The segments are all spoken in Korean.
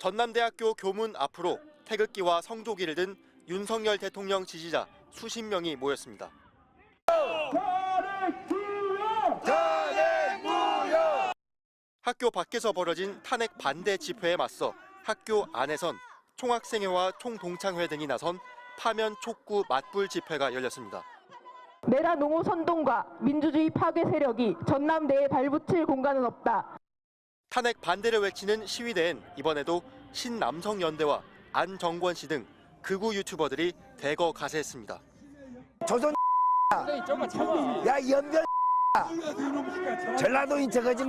전남대학교 교문 앞으로 태극기와 성조기를 든 윤석열 대통령 지지자 수십 명이 모였습니다. 학교 밖에서 벌어진 탄핵 반대 집회에 맞서 학교 안에선 총학생회와 총동창회 등이 나선 파면 촉구 맞불 집회가 열렸습니다. 내란 옹호 선동과 민주주의 파괴 세력이 전남대에 발붙일 공간은 없다. 탄핵 반대를 외치는 시위대엔 이번에도 신남성연대와 안정권 씨 등 극우 유튜버들이 대거 가세했습니다. 조선 야 연변 전라도인 저거지.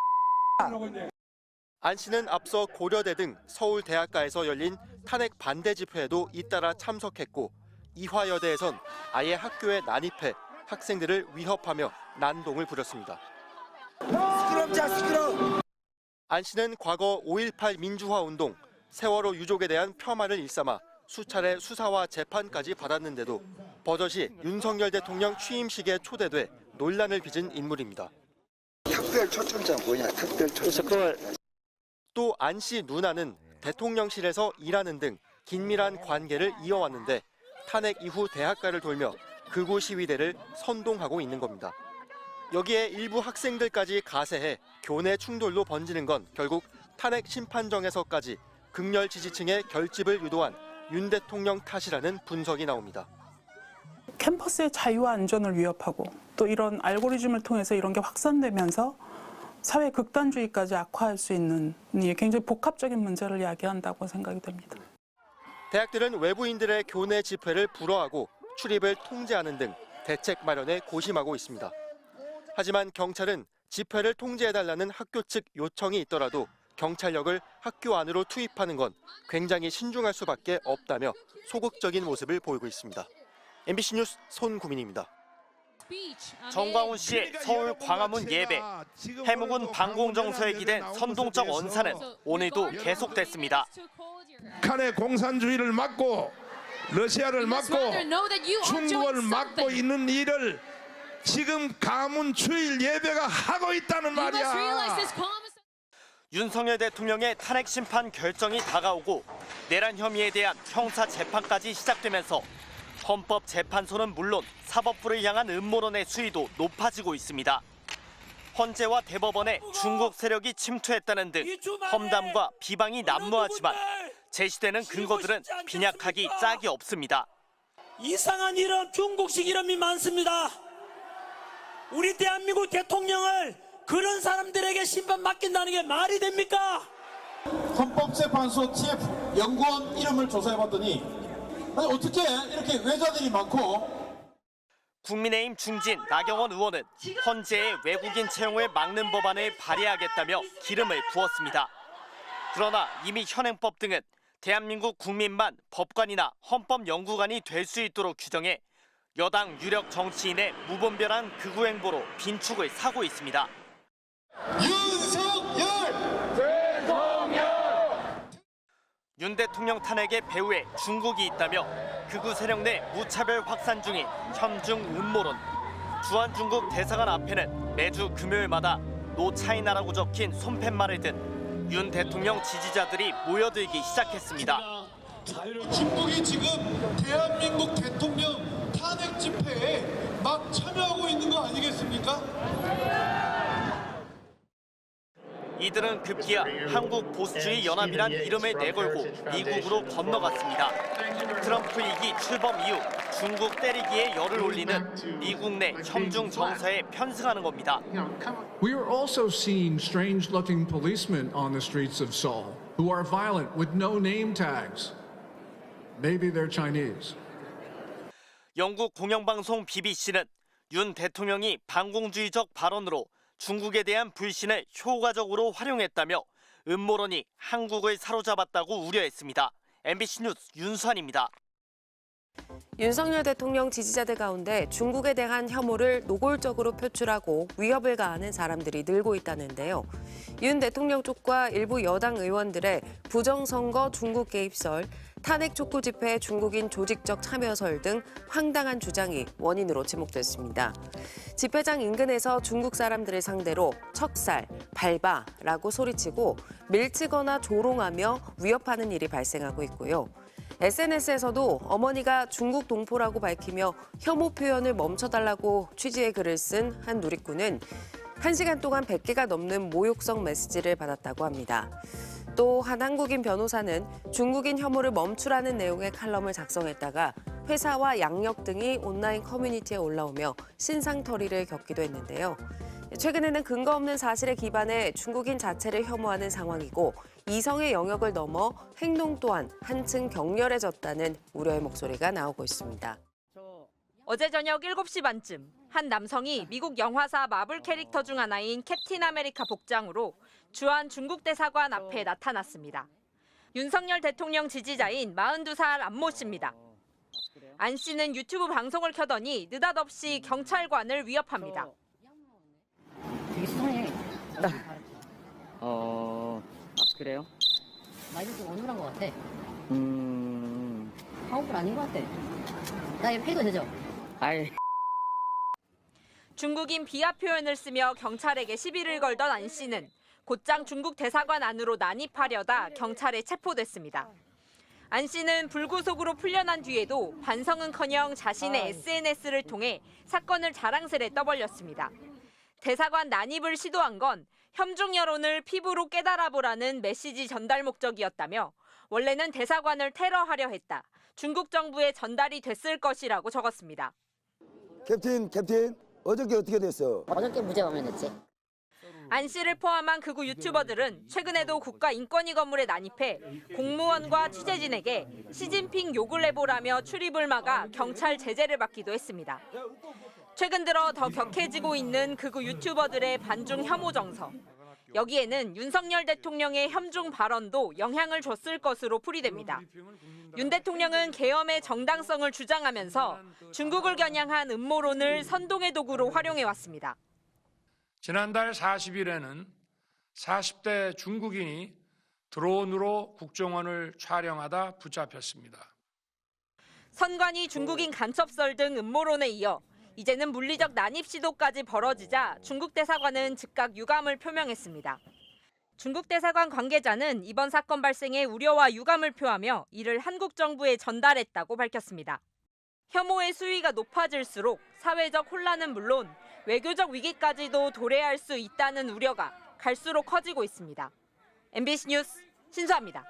안 씨는 앞서 고려대 등 서울 대학가에서 열린 탄핵 반대 집회에도 잇따라 참석했고 이화여대에선 아예 학교에 난입해 학생들을 위협하며 난동을 부렸습니다. 시끄럽자 시끄러. 안 씨는 과거 5.18 민주화 운동, 세월호 유족에 대한 폄하를 일삼아 수차례 수사와 재판까지 받았는데도 버젓이 윤석열 대통령 취임식에 초대돼 논란을 빚은 인물입니다. 특별 초청자 뭐냐? 특별 초청자. 또 안 씨 누나는 대통령실에서 일하는 등 긴밀한 관계를 이어왔는데 탄핵 이후 대학가를 돌며 극우 시위대를 선동하고 있는 겁니다. 여기에 일부 학생들까지 가세해 교내 충돌로 번지는 건 결국 탄핵 심판정에서까지 극렬 지지층의 결집을 유도한 윤 대통령 탓이라는 분석이 나옵니다. 캠퍼스의 자유와 안전을 위협하고 또 이런 알고리즘을 통해서 이런 게 확산되면서 사회 극단주의까지 악화할 수 있는 굉장히 복합적인 문제를 야기한다고 생각이 됩니다. 대학들은 외부인들의 교내 집회를 불허하고 출입을 통제하는 등 대책 마련에 고심하고 있습니다. 하지만 경찰은 집회를 통제해달라는 학교 측 요청이 있더라도 경찰력을 학교 안으로 투입하는 건 굉장히 신중할 수밖에 없다며 소극적인 모습을 보이고 있습니다. MBC 뉴스 손구민입니다. 정광훈 씨의 서울 광화문 예배, 해묵은 반공정서에 기댄 선동적 언사는 오늘도 계속됐습니다. 북한의 공산주의를 막고 러시아를 막고 중국을 막고 있는 일을 지금 가문 주일 예배가 하고 있다는 말이야. 윤석열 대통령의 탄핵 심판 결정이 다가오고 내란 혐의에 대한 형사 재판까지 시작되면서 헌법재판소는 물론 사법부를 향한 음모론의 수위도 높아지고 있습니다. 헌재와 대법원에 중국 세력이 침투했다는 등 험담과 비방이 난무하지만 제시되는 근거들은 빈약하기 짝이 없습니다. 이상한 이런 중국식 이름이 많습니다. 우리 대한민국 대통령을 그런 사람들에게 심판 맡긴다는 게 말이 됩니까? 헌법재판소 TF 연구원 이름을 조사해봤더니 아니 어떻게 이렇게 외자들이 많고. 국민의힘 중진 나경원 의원은 헌재의 외국인 채용을 막는 법안을 발의하겠다며 기름을 부었습니다. 그러나 이미 현행법 등은 대한민국 국민만 법관이나 헌법연구관이 될 수 있도록 규정해 여당 유력 정치인의 무분별한 극우 행보로 빈축을 사고 있습니다. 윤석열 대통령! 윤 대통령 탄핵의 배후에 중국이 있다며 극우 세력 내 무차별 확산 중인 현중 음모론. 주한중국 대사관 앞에는 매주 금요일마다 노 차이나라고 적힌 손팻말을 든 윤 대통령 지지자들이 모여들기 시작했습니다. 중국이 지금 대한민국 대통령 탄핵 집회에 막 참여하고 있는 거 아니겠습니까? 이들은 급기야 한국 보수주의 연합이란 이름을 내걸고 미국으로 건너갔습니다. 트럼프 2기 출범 이후 중국 때리기에 열을 올리는 미국 내 현중 정서에 편승하는 겁니다. We are also seeing strange-looking policemen on the streets of Seoul who are violent with no name tags. Maybe they're Chinese. 영국 공영방송 BBC는 윤 대통령이 반공주의적 발언으로 중국에 대한 불신을 효과적으로 활용했다며 음모론이 한국을 사로잡았다고 우려했습니다. MBC 뉴스 윤수환입니다. 윤석열 대통령 지지자들 가운데 중국에 대한 혐오를 노골적으로 표출하고 위협을 가하는 사람들이 늘고 있다는데요. 윤 대통령 쪽과 일부 여당 의원들의 부정선거 중국 개입설, 탄핵 촉구 집회 중국인 조직적 참여설 등 황당한 주장이 원인으로 지목됐습니다. 집회장 인근에서 중국 사람들을 상대로 척살, 밟아라고 소리치고 밀치거나 조롱하며 위협하는 일이 발생하고 있고요. SNS에서도 어머니가 중국 동포라고 밝히며 혐오 표현을 멈춰달라고 취지의 글을 쓴 한 누리꾼은 1시간 동안 100개가 넘는 모욕성 메시지를 받았다고 합니다. 또 한 한국인 변호사는 중국인 혐오를 멈추라는 내용의 칼럼을 작성했다가 회사와 양력 등이 온라인 커뮤니티에 올라오며 신상털이를 겪기도 했는데요. 최근에는 근거 없는 사실에 기반해 중국인 자체를 혐오하는 상황이고 이성의 영역을 넘어 행동 또한 한층 격렬해졌다는 우려의 목소리가 나오고 있습니다. 어제 저녁 7시 반쯤 한 남성이 미국 영화사 마블 캐릭터 중 하나인 캡틴 아메리카 복장으로 주한 중국 대사관 앞에 나타났습니다. 윤석열 대통령 지지자인 42살 안모 씨입니다. 안 씨는 유튜브 방송을 켜더니 느닷없이 경찰관을 위협합니다. 되게 수상해. 그래요? 말이 좀 어눌한 것 같아. 한국분 아닌 것 같아. 나 이거 패도 되죠? 아이. 중국인 비하 표현을 쓰며 경찰에게 시비를 걸던 안 씨는 곧장 중국 대사관 안으로 난입하려다 경찰에 체포됐습니다. 안 씨는 불구속으로 풀려난 뒤에도 반성은커녕 자신의 SNS를 통해 사건을 자랑스레 떠벌렸습니다. 대사관 난입을 시도한 건 혐중 여론을 피부로 깨달아보라는 메시지 전달 목적이었다며 원래는 대사관을 테러하려 했다. 중국 정부에 전달이 됐을 것이라고 적었습니다. 캡틴, 어저께 어떻게 됐어? 어저께 무죄 판명됐지. 안 씨를 포함한 극우 유튜버들은 최근에도 국가인권위 건물에 난입해 공무원과 취재진에게 시진핑 욕을 해보라며 출입을 막아 경찰 제재를 받기도 했습니다. 최근 들어 더 격해지고 있는 극우 유튜버들의 반중 혐오 정서. 여기에는 윤석열 대통령의 혐중 발언도 영향을 줬을 것으로 풀이됩니다. 윤 대통령은 계엄의 정당성을 주장하면서 중국을 겨냥한 음모론을 선동의 도구로 활용해왔습니다. 지난달 40일에는 40대 중국인이 드론으로 국정원을 촬영하다 붙잡혔습니다. 선관위 중국인 간첩설 등 음모론에 이어 이제는 물리적 난입 시도까지 벌어지자 중국 대사관은 즉각 유감을 표명했습니다. 중국 대사관 관계자는 이번 사건 발생에 우려와 유감을 표하며 이를 한국 정부에 전달했다고 밝혔습니다. 혐오의 수위가 높아질수록 사회적 혼란은 물론 외교적 위기까지도 도래할 수 있다는 우려가 갈수록 커지고 있습니다. MBC 뉴스 신수아입니다.